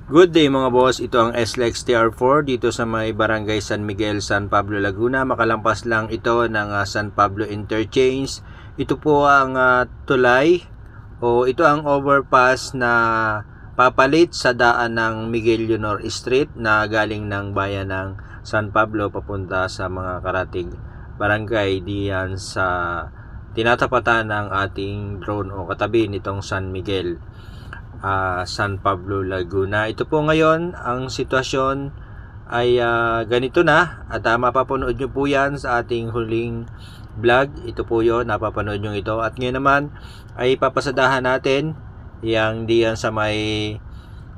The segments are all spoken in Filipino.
Good day mga boss, ito ang SLEX TR4 dito sa may Barangay San Miguel, San Pablo, Laguna. Makalampas lang ito ng San Pablo Interchange. Ito po ang tulay o ito ang overpass na papalit sa daan ng Miguel Leonor Street na galing ng bayan ng San Pablo papunta sa mga karatig barangay diyan sa tinatapatan ng ating drone o katabi nitong San Miguel. San Pablo, Laguna. Ito po ngayon, ang sitwasyon ay ganito na at mapapanood nyo po yan sa ating huling vlog. Ito po yun, napapanood nyo ito. At ngayon naman ay papasadahan natin yang diyan sa may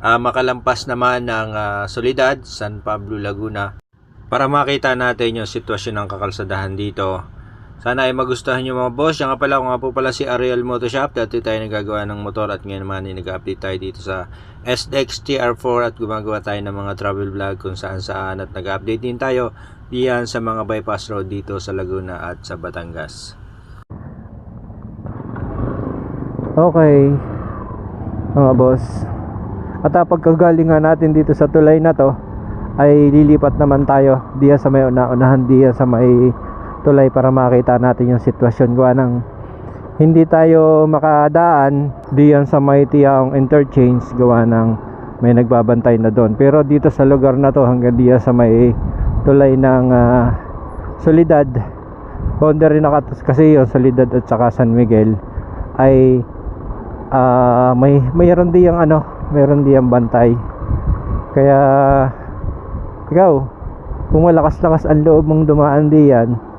makalampas naman ng Soledad, San Pablo, Laguna para makita natin yung sitwasyon ng kakalsadahan dito. Sana ay magustuhan nyo mga boss. Yan nga pala, ako nga po pala si Ariel Motoshop. Dati tayo nagagawa ng motor at ngayon naman ay nag-update tayo dito sa SLEX TR4 at gumagawa tayo ng mga travel vlog kung saan saan at nag-update din tayo diyan sa mga bypass road dito sa Laguna at sa Batangas. Okay mga boss, at pagkagalingan natin dito sa tulay na to ay lilipat naman tayo diyan sa may unahan diyan sa may tulay para makita natin yung sitwasyon. Gawa ng hindi tayo makadaan diyan sa may Tiyaong Interchange, gawa ng may nagbabantay na doon. Pero dito sa lugar na to hanggang diyan sa may tulay ng Soledad, boundary na kasi yung Soledad at saka San Miguel ay mayroon diyang bantay. Kaya ikaw, kung malakas-lakas ang loob mong dumaan diyan,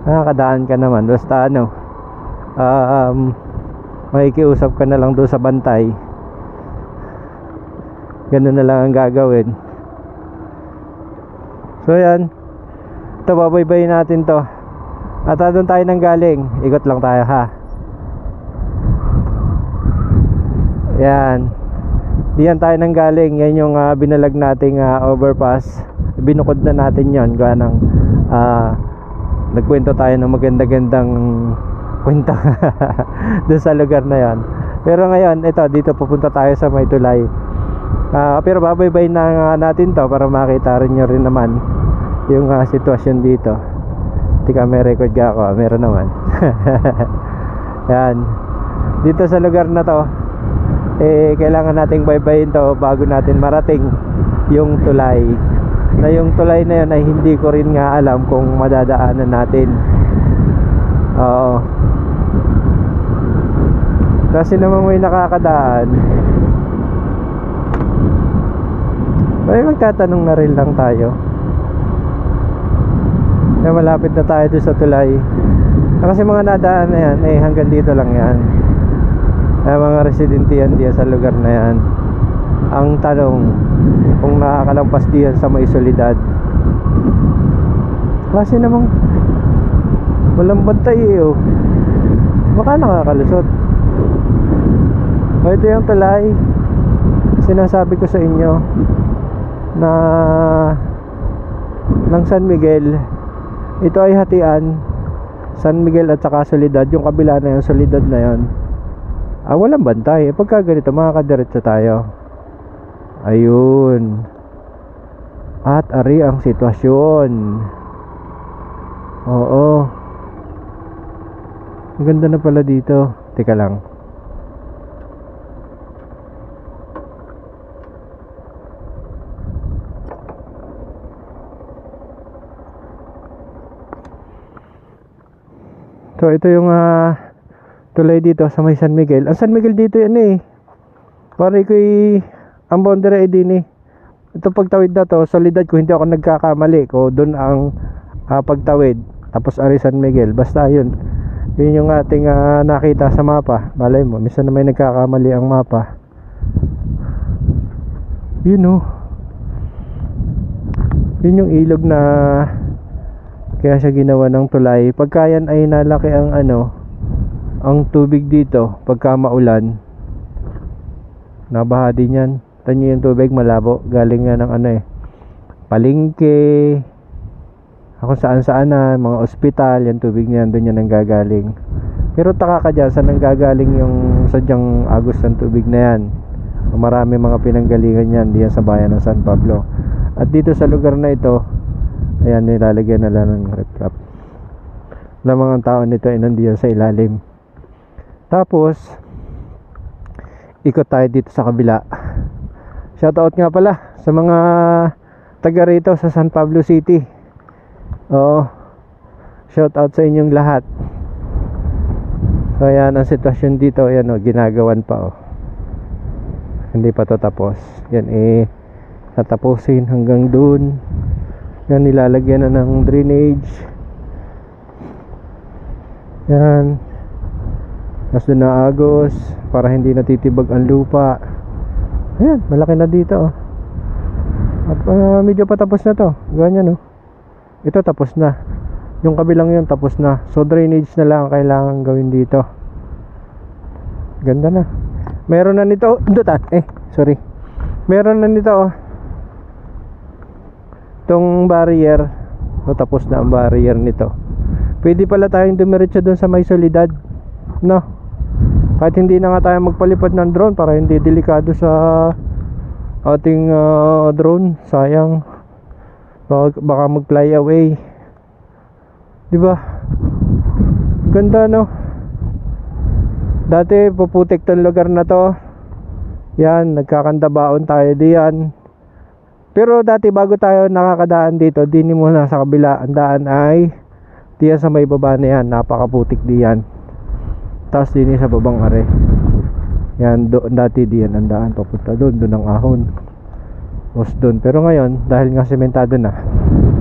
nakakadaan ka naman. Basta makikiusap ka na lang doon sa bantay, ganun na lang ang gagawin. So yan, ito babaybayin natin to at doon tayo nang galing. Ikot lang tayo ha. Yan, diyan tayo nang galing. Yan yung binalag nating overpass. Binukod na natin yon. Gawa ng nagkwento tayo ng maganda-gandang kwento doon sa lugar na yon. Pero ngayon, ito, dito pupunta tayo sa may tulay. Pero babaybay na natin to para makita rin nyo rin naman yung sitwasyon dito. Tika, may record ka ako. Meron naman. Yan, dito sa lugar na to kailangan nating baybayin to bago natin marating yung tulay. Na yung tulay na yun ay hindi ko rin nga alam kung madadaanan natin. Oo, kasi naman may nakakadaan. Ay, magtatanong na rin lang tayo. Malapit na tayo doon sa tulay. Kasi mga nadaan na yan hanggang dito lang yan. Mga residente yan diyan sa lugar na yan. Ang tanong, kung nakakalampas diyan sa may Soledad, kasi namang walang bantay baka nakakalusot. Ito yung tulay sinasabi ko sa inyo na ng San Miguel. Ito ay hatian San Miguel at saka Soledad. Yung kabila na yung Soledad na yon, walang bantay. Pagka ganito makakadiretso tayo. Ayun. At ari ang sitwasyon. Oo, ang ganda na pala dito. Teka lang, so ito yung tulay dito sa may San Miguel. Ang San Miguel dito yan pare ko ang boundary ay din ito pagtawid na to Soledad, kung hindi ako nagkakamali ko doon ang pagtawid. Tapos ari San Miguel, basta yun yung ating nakita sa mapa. Malay mo, minsan na may nagkakamali ang mapa. Yun yun yung ilog na kaya siya ginawa ng tulay. Pagka yan ay nalaki ang ang tubig dito, pagka maulan, nabaha din yan. Tanyo yung tubig malabo, galing nga ng palengke, kung saan na mga ospital, yung tubig niyan doon yan nanggagaling. Pero taka ka dyan, saan nanggagaling yung sadyang agos ng tubig na yan? Marami mga pinanggalingan yan diyan sa bayan ng San Pablo. At dito sa lugar na ito, ayan, nilalagyan na lang ng riprap. Na mga tao nito ay nandiyan sa ilalim. Tapos ikot tayo dito sa kabila. Shoutout nga pala sa mga taga rito sa San Pablo City. Oo, shoutout sa inyong lahat. So ayan ang sitwasyon dito. Ayan, ginagawan pa. Hindi pa to tapos. Yan tatapusin hanggang dun. Yan, nilalagyan na ng drainage. Yan, mas doon na agos para hindi natitibag ang lupa. Ayan, malaki na dito. At medyo patapos na to. Ganyan, ito tapos na. Yung kabilang yun tapos na. So drainage na lang ang kailangan gawin dito. Ganda na. Meron na nito. Sorry. Meron na nito. Itong barrier. Tapos na ang barrier nito. Pwede pala tayong dumiretso dun sa may solidad, no? Kahit hindi na nga tayo magpalipad ng drone para hindi delikado sa ating drone. Sayang, baka mag fly away, diba? Ganda, no? Dati puputik tong lugar na to. Yan, nagkakandabaon tayo diyan. Pero dati bago tayo nakakadaan dito, dini muna sa kabila. Ang daan ay diyan sa may baba na yan, napakaputik diyan. Tapos dini sa babang are. Yan, dati diyan ang daan papunta doon ang ahon. Tapos doon. Pero ngayon, dahil nga sementado na,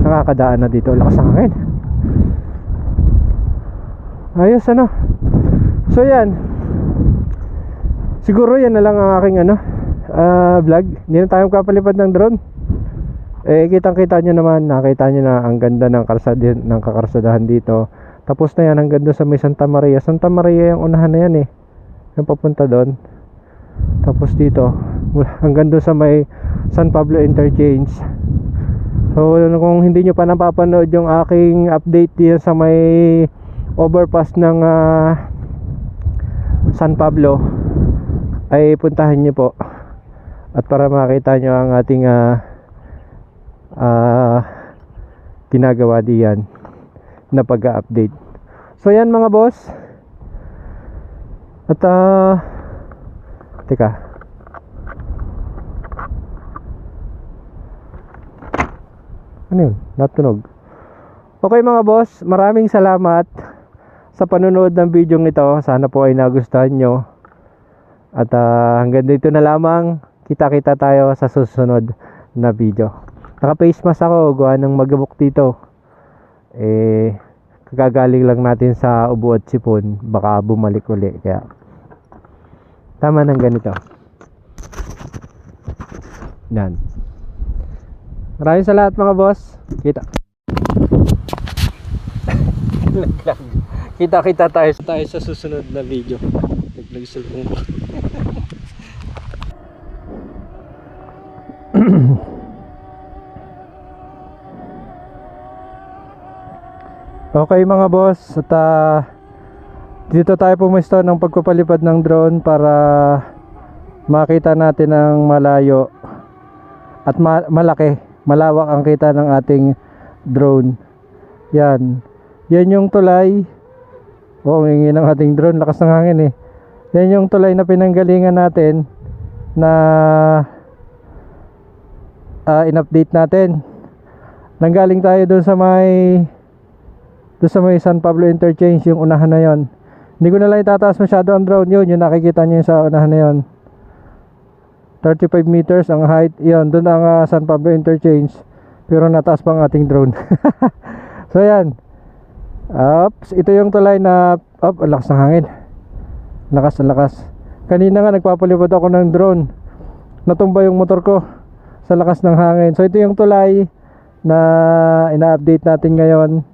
nakakadaan na dito. Lakas ng hangin. Ayos, ano? So yan, siguro yan na lang ang aking vlog. Hindi na tayo kapalipad ng drone. Kitang kita nyo naman, nakita nyo na ang ganda ng kakarsadahan dito. Tapos na yan hanggang doon sa may Santa Maria. Santa Maria yung unahan na yan, yung papunta doon. Tapos dito hanggang doon sa may San Pablo Interchange. So kung hindi nyo pa napapanood yung aking update diyan sa may overpass ng San Pablo, ay puntahan nyo po. At para makita nyo ang ating ginagawa diyan na pag-update. So yan mga boss. At teka, ano yun? Natunog. Okay mga boss, maraming salamat sa panonood ng video ito. Sana po ay nagustuhan nyo. At hanggang dito na lamang. Kita-kita tayo sa susunod na video. Naka-face mask ako, gawa ng magabok dito. Kagagaling lang natin sa ubo at sipon, baka bumalik uli. Kaya tama ng ganito. Yan. Maraming salamat mga boss. Kita tayo sa susunod na video. Nagsulpong ko. Okay mga boss, at dito tayo pumesto ng pagpapalipad ng drone para makita natin ang malayo at malawak ang kita ng ating drone. Yan yung tulay. Ang ingin ng ating drone, lakas ng hangin Yan yung tulay na pinanggalingan natin na in-update natin. Nanggaling tayo doon sa may San Pablo Interchange, yung unahan na yon. Hindi ko na lang itataas masyado ang drone. Yung nakikita nyo sa unahan na yon, 35 meters ang height. Yun, doon ang San Pablo Interchange. Pero nataas pa ang ating drone. So yan. Ito yung tulay na lakas ng hangin. Lakas. Kanina nga nagpapalipad ako ng drone, natumba yung motor ko sa lakas ng hangin. So ito yung tulay na ina-update natin ngayon.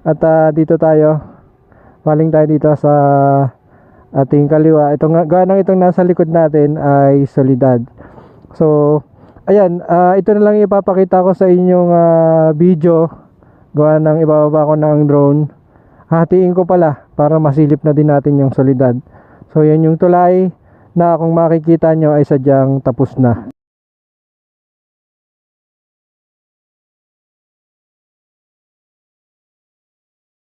At dito tayo, maling tayo dito sa ating kaliwa. Ganang itong nasa likod natin ay Solidad. So ayan, ito na lang ipapakita ko sa inyong video. Gawa ng ibababa ko ng drone. Hatiin ko pala para masilip na din natin yung Solidad. So yan yung tulay na kung makikita nyo ay sadyang tapos na.